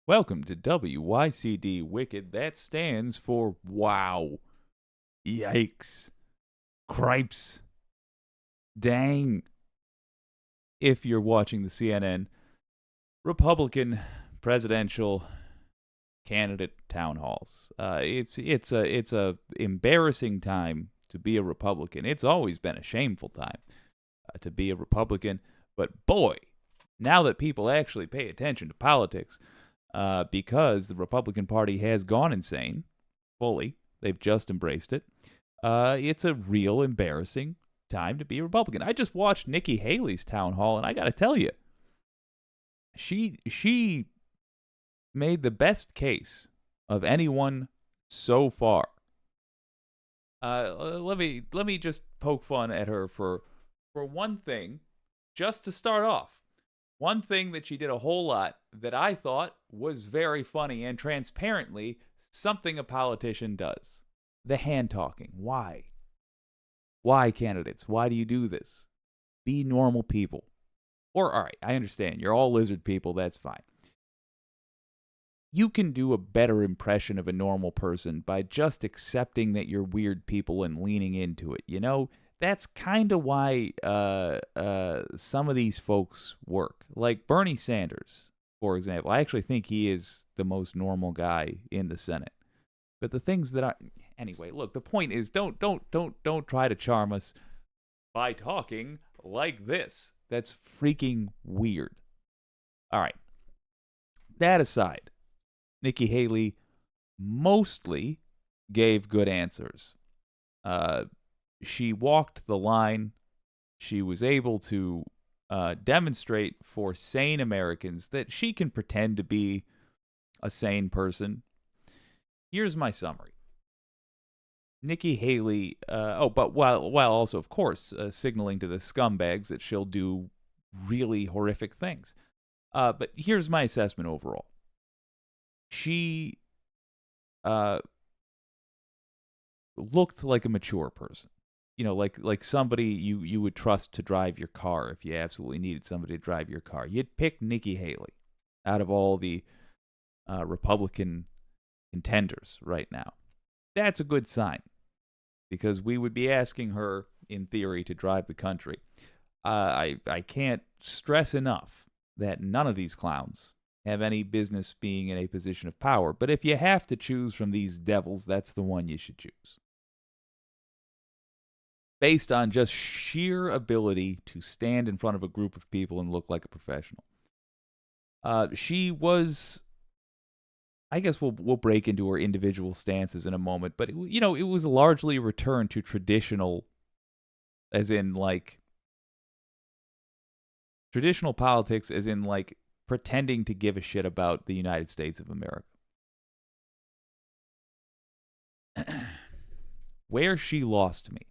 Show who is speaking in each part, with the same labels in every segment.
Speaker 1: Welcome to WYCD Wicked. That stands for wow. Yikes. Cripes. Dang. If you're watching the CNN Republican presidential candidate town halls. It's a embarrassing time to be a Republican. It's always been a shameful time to be a Republican. But boy, now that people actually pay attention to politics, because the Republican Party has gone insane fully. They've just embraced it. It's a real embarrassing time to be a Republican. I just watched Nikki Haley's town hall, and I got to tell you, she made the best case of anyone so far. Let me just poke fun at her for one thing, just to start off. One thing that she did a whole lot that I thought was very funny and transparently something a politician does. The hand talking. Why? Why, candidates? Why do you do this? Be normal people. Or, all right, I understand. You're all lizard people. That's fine. You can do a better impression of a normal person by just accepting that you're weird people and leaning into it. You know, that's kind of why some of these folks work. Like Bernie Sanders, for example. I actually think he is the most normal guy in the Senate. But the things that anyway, look, the point is don't try to charm us by talking like this. That's freaking weird. All right. That aside, Nikki Haley mostly gave good answers. She walked the line. She was able to demonstrate for sane Americans that she can pretend to be a sane person. Here's my summary. Nikki Haley, but while also, of course, signaling to the scumbags that she'll do really horrific things. But here's my assessment overall. She looked like a mature person. You know, like somebody you would trust to drive your car if you absolutely needed somebody to drive your car. You'd pick Nikki Haley out of all the Republican contenders right now. That's a good sign, because we would be asking her, in theory, to drive the country. I can't stress enough that none of these clowns have any business being in a position of power. But if you have to choose from these devils, that's the one you should choose. Based on just sheer ability to stand in front of a group of people and look like a professional. She was, I guess we'll break into her individual stances in a moment, but it was largely a return to traditional, as in like, traditional politics, as in like pretending to give a shit about the United States of America. Where she lost me,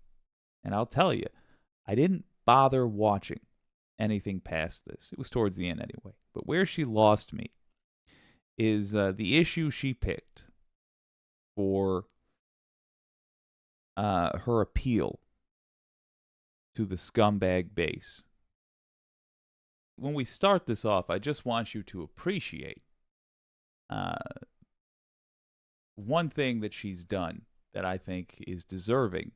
Speaker 1: and I'll tell you, I didn't bother watching anything past this. It was towards the end anyway. But where she lost me is the issue she picked for her appeal to the scumbag base. When we start this off, I just want you to appreciate one thing that she's done that I think is deserving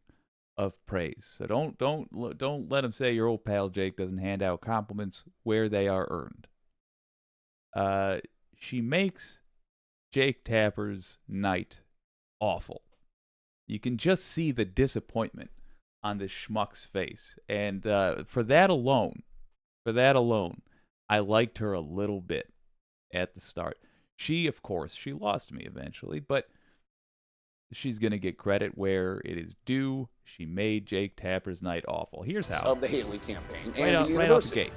Speaker 1: of praise. So don't let him say your old pal Jake doesn't hand out compliments where they are earned. She makes Jake Tapper's night awful. You can just see the disappointment on this schmuck's face, and for that alone, I liked her a little bit at the start. She, of course, she lost me eventually, but she's going to get credit where it is due. She made Jake Tapper's night awful. Here's how.
Speaker 2: Of the Haley campaign
Speaker 1: right
Speaker 2: and the
Speaker 1: right out the gate.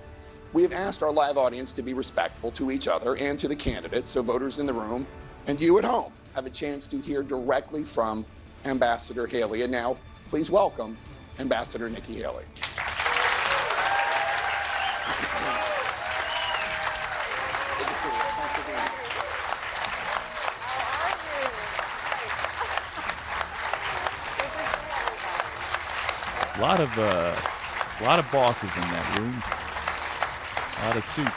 Speaker 2: We have asked our live audience to be respectful to each other and to the candidates, so voters in the room and you at home have a chance to hear directly from Ambassador Haley. And now, please welcome Ambassador Nikki Haley.
Speaker 1: A lot of bosses in that room. A lot of suits.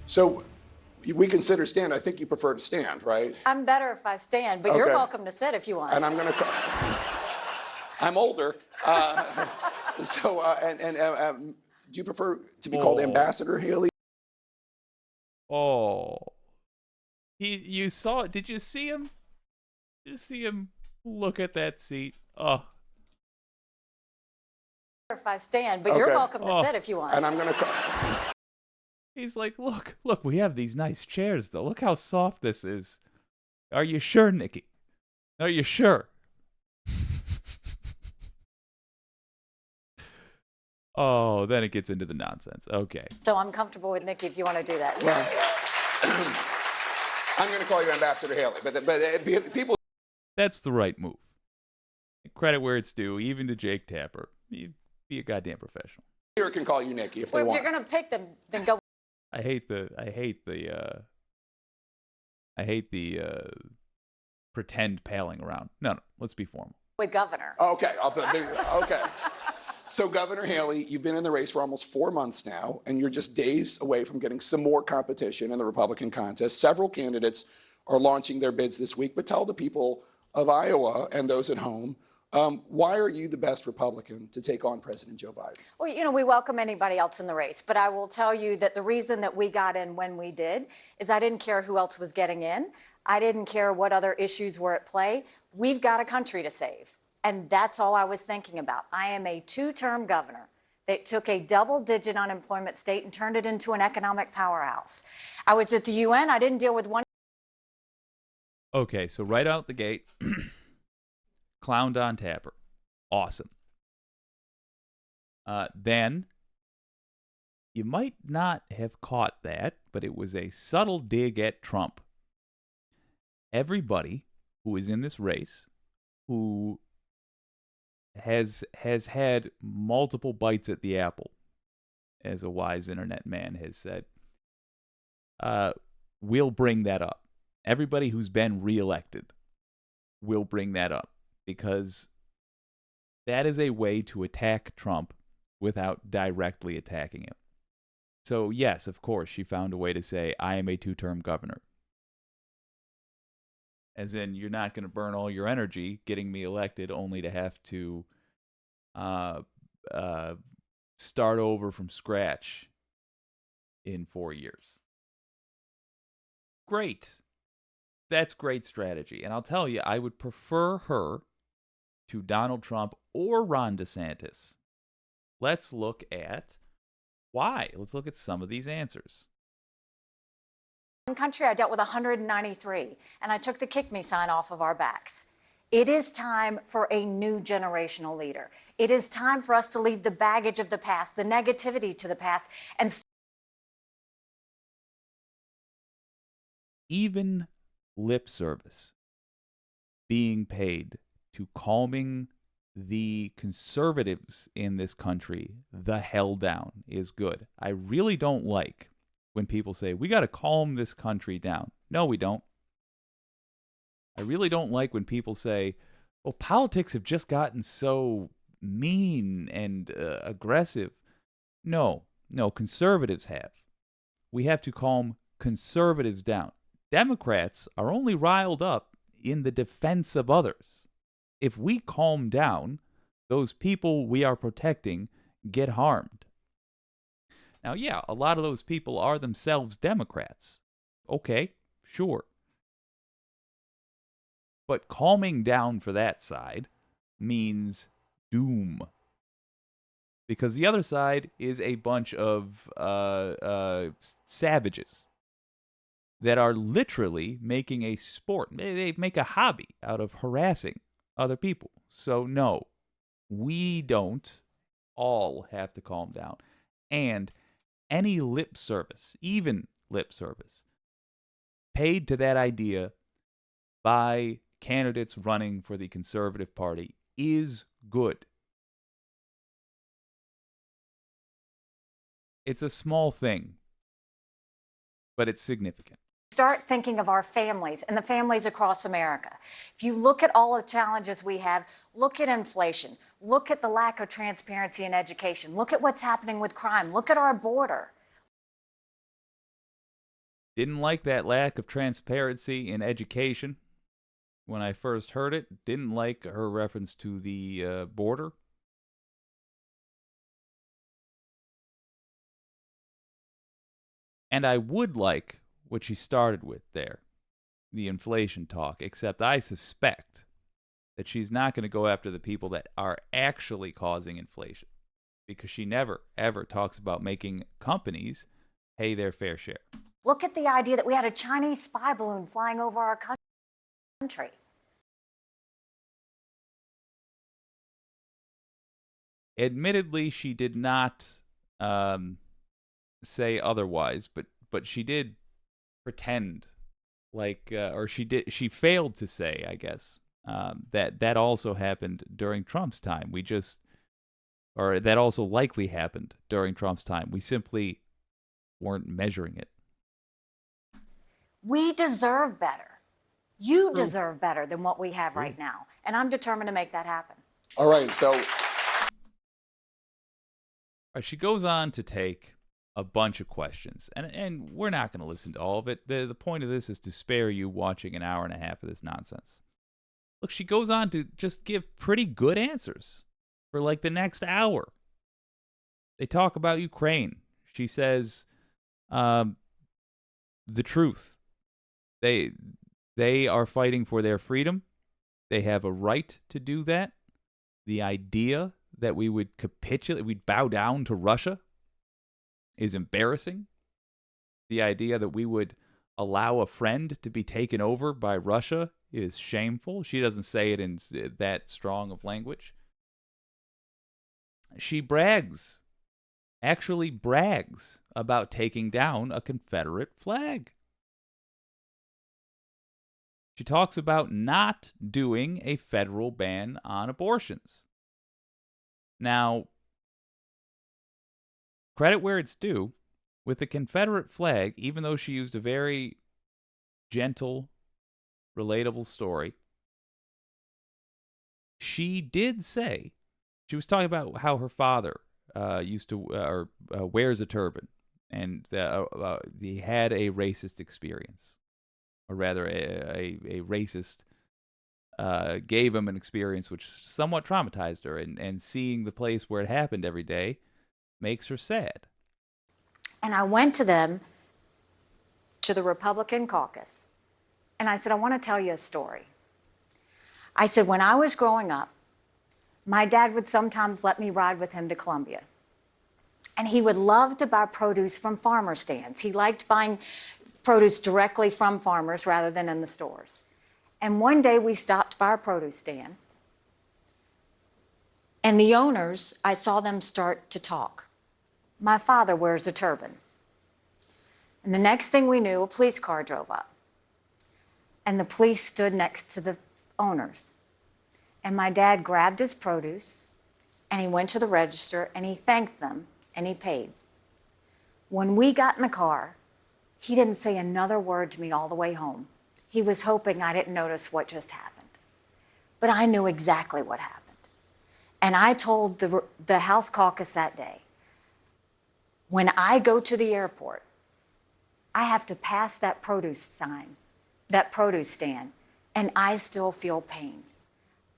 Speaker 2: So We consider stand. I think you prefer to stand, right?
Speaker 3: I'm better if I stand, but you're welcome to sit if you want.
Speaker 2: And I'm going to. I'm older, do you prefer to be called Ambassador Haley?
Speaker 1: Oh, you saw it? Did you see him? Did you see him look at that seat? Oh.
Speaker 3: If I stand, but you're welcome to sit if you want.
Speaker 2: And I'm going to.
Speaker 1: He's like, look, we have these nice chairs, though. Look how soft this is. Are you sure, Nikki? Are you sure? Oh, then it gets into the nonsense. Okay.
Speaker 3: So I'm comfortable with Nikki if you want to do that.
Speaker 2: Well, I'm going to call you Ambassador Haley, but people.
Speaker 1: That's the right move. Credit where it's due, even to Jake Tapper. Be a goddamn professional.
Speaker 2: Here can call you Nikki if they
Speaker 3: Well,
Speaker 2: want.
Speaker 3: if you're going to pick them, then go.
Speaker 1: I hate the pretend palling around. No, let's be formal.
Speaker 3: With Governor.
Speaker 2: Okay, okay. So, Governor Haley, you've been in the race for almost 4 months now, and you're just days away from getting some more competition in the Republican contest. Several candidates are launching their bids this week, but tell the people of Iowa and those at home, why are you the best Republican to take on President Joe Biden?
Speaker 3: Well, we welcome anybody else in the race, but I will tell you that the reason that we got in when we did is I didn't care who else was getting in. I didn't care what other issues were at play. We've got a country to save. And that's all I was thinking about. I am a 2-term governor that took a double-digit unemployment state and turned it into an economic powerhouse. I was at the UN. I didn't deal with one.
Speaker 1: Okay, so right out the gate, clowned on Tapper. Awesome. Then, you might not have caught that, but it was a subtle dig at Trump. Everybody who is in this race, who has had multiple bites at the apple, as a wise internet man has said, will bring that up. Everybody who's been reelected will bring that up, because that is a way to attack Trump without directly attacking him. So yes, of course, she found a way to say, I am a 2-term governor. As in, you're not going to burn all your energy getting me elected only to have to start over from scratch in 4 years. Great. That's great strategy. And I'll tell you, I would prefer her to Donald Trump or Ron DeSantis. Let's look at why. Let's look at some of these answers.
Speaker 3: One country, I dealt with 193, and I took the kick me sign off of our backs. It is time for a new generational leader. It is time for us to leave the baggage of the past, the negativity to the past, and
Speaker 1: even lip service being paid to calming the conservatives in this country the hell down is good. I really don't like when people say, we got to calm this country down. No, we don't. I really don't like when people say, well, politics have just gotten so mean and aggressive. No, conservatives have. We have to calm conservatives down. Democrats are only riled up in the defense of others. If we calm down, those people we are protecting get harmed. Now, yeah, a lot of those people are themselves Democrats. Okay, sure. But calming down for that side means doom. Because the other side is a bunch of savages that are literally making a sport. They make a hobby out of harassing other people. So no, we don't all have to calm down. And any lip service, even lip service, paid to that idea by candidates running for the Conservative Party is good. It's a small thing, but it's significant.
Speaker 3: start thinking of our families and the families across America. If you look at all the challenges we have, look at inflation, look at the lack of transparency in education, look at what's happening with crime, look at our border.
Speaker 1: Didn't like that lack of transparency in education when I first heard it. Didn't like her reference to the border. And I would like what she started with there, the inflation talk, except I suspect that she's not going to go after the people that are actually causing inflation, because she never, ever talks about making companies pay their fair share.
Speaker 3: Look at the idea that we had a Chinese spy balloon flying over our country.
Speaker 1: Admittedly, she did not say otherwise, but she did pretend like, or she failed to say, I guess, that also happened during Trump's time. Or that also likely happened during Trump's time. We simply weren't measuring it.
Speaker 3: We deserve better. You deserve better than what we have right now. And I'm determined to make that happen.
Speaker 2: All right, so
Speaker 1: she goes on to take a bunch of questions, and we're not going to listen to all of it. The point of this is to spare you watching an hour and a half of this nonsense. Look, she goes on to just give pretty good answers for like the next hour. They talk about Ukraine. She says the truth. They are fighting for their freedom. They have a right to do that. The idea that we would capitulate, we'd bow down to Russia, is embarrassing. The idea that we would allow a friend to be taken over by Russia is shameful. She doesn't say it in that strong of language. She actually brags about taking down a Confederate flag. She talks about not doing a federal ban on abortions. Now, credit where it's due, with the Confederate flag, even though she used a very gentle, relatable story, she did say, she was talking about how her father used to, wears a turban, and he had a racist experience. Or rather, a racist gave him an experience which somewhat traumatized her, and seeing the place where it happened every day makes her sad.
Speaker 3: And I went to them, to the Republican caucus, and I said, I want to tell you a story. I said, when I was growing up, my dad would sometimes let me ride with him to Columbia. And he would love to buy produce from farmer stands. He liked buying produce directly from farmers rather than in the stores. And one day we stopped by a produce stand, and the owners, I saw them start to talk. My father wears a turban. And the next thing we knew, a police car drove up. And the police stood next to the owners. And my dad grabbed his produce, and he went to the register, and he thanked them, and he paid. When we got in the car, he didn't say another word to me all the way home. He was hoping I didn't notice what just happened. But I knew exactly what happened. And I told the House caucus that day, when I go to the airport, I have to pass that produce sign, that produce stand, and I still feel pain.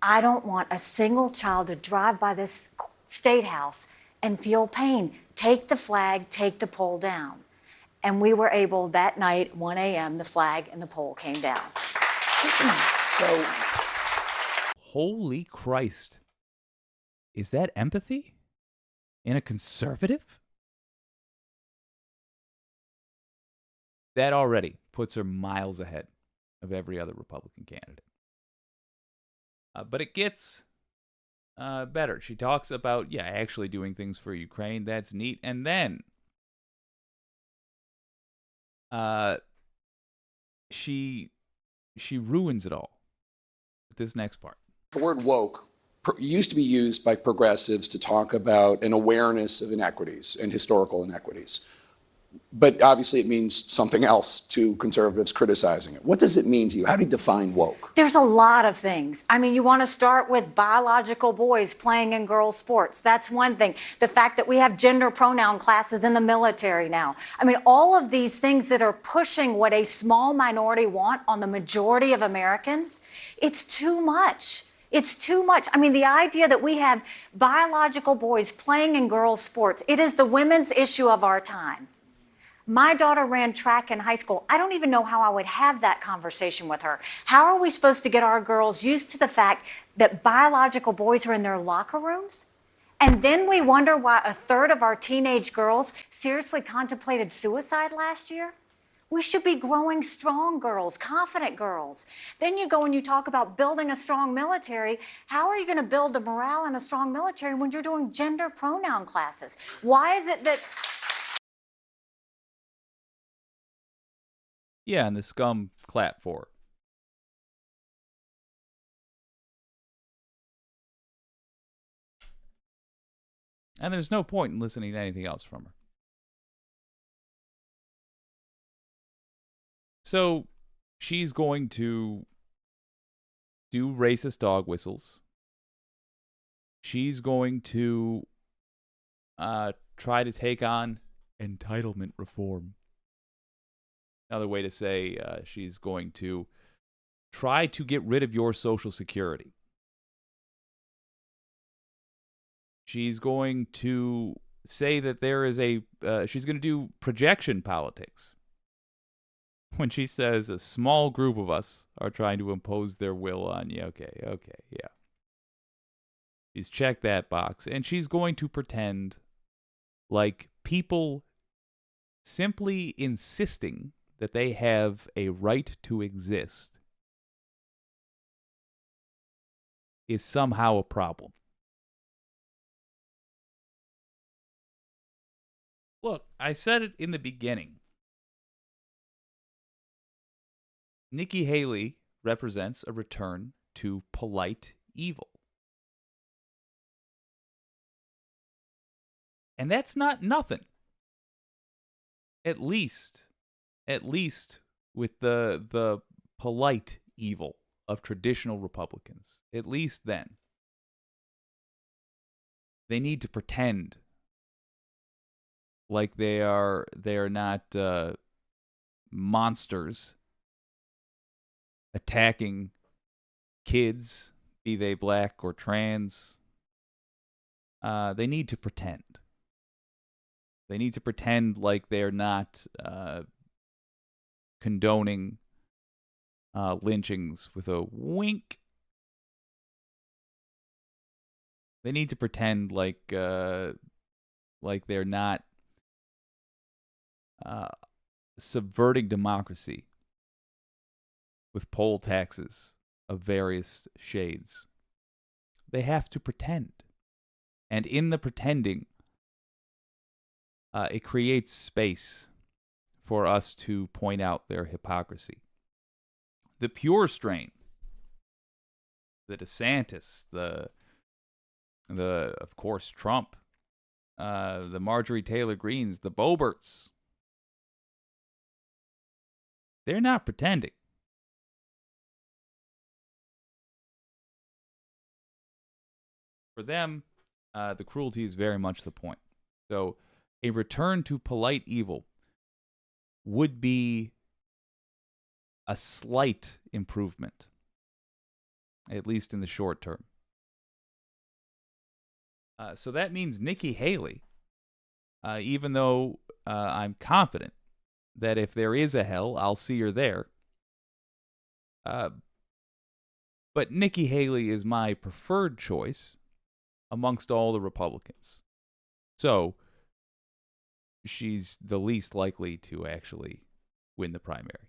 Speaker 3: I don't want a single child to drive by this state house and feel pain. Take the flag, take the pole down. And we were able, that night, 1 a.m., the flag and the pole came down.
Speaker 2: So,
Speaker 1: holy Christ. Is that empathy? In a conservative? That already puts her miles ahead of every other Republican candidate. But it gets better. She talks about, actually doing things for Ukraine. That's neat. And then she ruins it all with this next part.
Speaker 2: the word woke used to be used by progressives to talk about an awareness of inequities and historical inequities. But obviously it means something else to conservatives criticizing it. What does it mean to you? How do you define woke?
Speaker 3: There's a lot of things. I mean, you want to start with biological boys playing in girls' sports. That's one thing. The fact that we have gender pronoun classes in the military now. I mean, all of these things that are pushing what a small minority want on the majority of Americans, it's too much. It's too much. I mean, the idea that we have biological boys playing in girls' sports, it is the women's issue of our time. My daughter ran track in high school. I don't even know how I would have that conversation with her. How are we supposed to get our girls used to the fact that biological boys are in their locker rooms? And then we wonder why a third of our teenage girls seriously contemplated suicide last year? We should be growing strong girls, confident girls. Then you go and you talk about building a strong military. How are you going to build the morale in a strong military when you're doing gender pronoun classes? Why is it that...
Speaker 1: Yeah, and the scum clap for her. And there's no point in listening to anything else from her. So she's going to do racist dog whistles. She's going to try to take on entitlement reform. Another way to say she's going to try to get rid of your Social Security. She's going to say that there is she's going to do projection politics. When she says a small group of us are trying to impose their will on you. Okay, yeah. She's checked that box. And she's going to pretend like people simply insisting that they have a right to exist is somehow a problem. Look, I said it in the beginning. Nikki Haley represents a return to polite evil. And that's not nothing. At least with the polite evil of traditional Republicans. At least then. They need to pretend like they are not monsters attacking kids, be they black or trans. They need to pretend. They need to pretend like they're not condoning lynchings with a wink. They need to pretend like they're not subverting democracy with poll taxes of various shades. They have to pretend. And in the pretending, it creates space for us to point out their hypocrisy. The pure strain, the DeSantis, the of course Trump, the Marjorie Taylor Greens, the Boeberts, they're not pretending. For them, the cruelty is very much the point. So a return to polite evil would be a slight improvement, at least in the short term. So that means Nikki Haley, even though I'm confident that if there is a hell, I'll see her there. But Nikki Haley is my preferred choice amongst all the Republicans. So she's the least likely to actually win the primary.